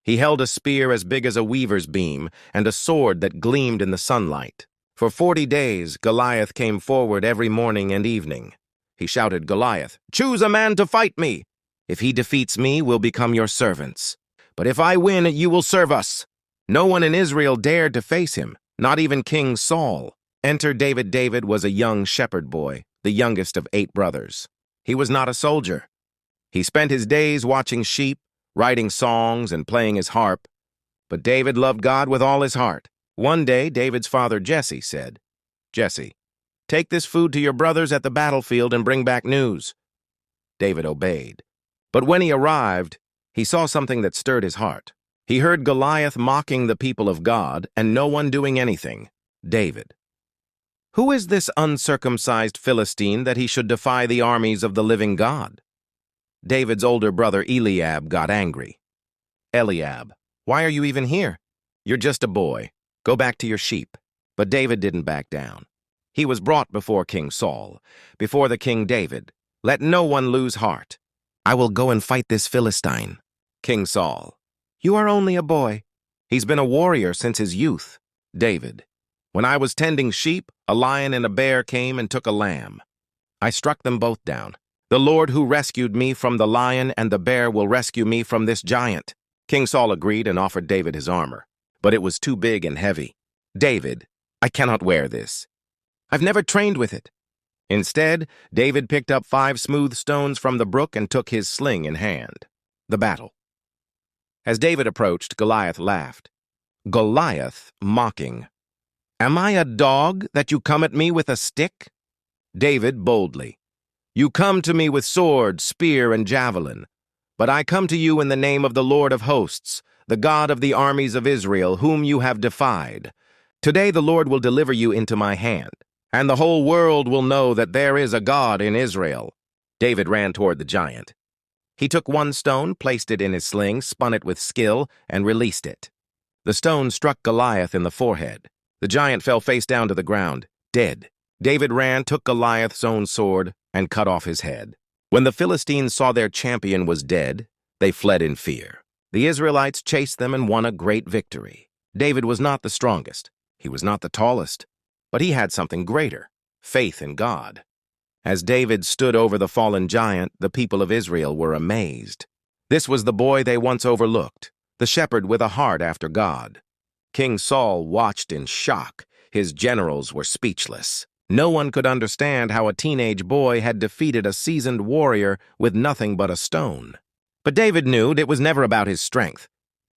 He held a spear as big as a weaver's beam and a sword that gleamed in the sunlight. For 40 days, Goliath came forward every morning and evening. He shouted, "Goliath, choose a man to fight me. If he defeats me, we'll become your servants. But if I win, you will serve us." No one in Israel dared to face him, not even King Saul. Enter David. David was a young shepherd boy, the youngest of 8 brothers. He was not a soldier. He spent his days watching sheep, writing songs, and playing his harp. But David loved God with all his heart. One day, David's father Jesse said, "Jesse, take this food to your brothers at the battlefield and bring back news." David obeyed. But when he arrived, he saw something that stirred his heart. He heard Goliath mocking the people of God and no one doing anything. David, "Who is this uncircumcised Philistine that he should defy the armies of the living God?" David's older brother Eliab got angry. "Eliab, why are you even here? You're just a boy. Go back to your sheep." But David didn't back down. He was brought before King Saul, before the King David. "Let no one lose heart. I will go and fight this Philistine." King Saul, "You are only a boy. He's been a warrior since his youth." David, "When I was tending sheep, a lion and a bear came and took a lamb. I struck them both down. The Lord who rescued me from the lion and the bear will rescue me from this giant." King Saul agreed and offered David his armor, but it was too big and heavy. "David, I cannot wear this. I've never trained with it." Instead, David picked up 5 smooth stones from the brook and took his sling in hand. The battle. As David approached, Goliath laughed. Goliath, mocking, "Am I a dog that you come at me with a stick?" David boldly, "You come to me with sword, spear, and javelin, but I come to you in the name of the Lord of hosts, the God of the armies of Israel, whom you have defied. Today the Lord will deliver you into my hand, and the whole world will know that there is a God in Israel." David ran toward the giant. He took 1 stone, placed it in his sling, spun it with skill, and released it. The stone struck Goliath in the forehead. The giant fell face down to the ground, dead. David ran, took Goliath's own sword, and cut off his head. When the Philistines saw their champion was dead, they fled in fear. The Israelites chased them and won a great victory. David was not the strongest. He was not the tallest. But he had something greater, faith in God. As David stood over the fallen giant, the people of Israel were amazed. This was the boy they once overlooked, the shepherd with a heart after God. King Saul watched in shock. His generals were speechless. No one could understand how a teenage boy had defeated a seasoned warrior with nothing but a stone. But David knew it was never about his strength.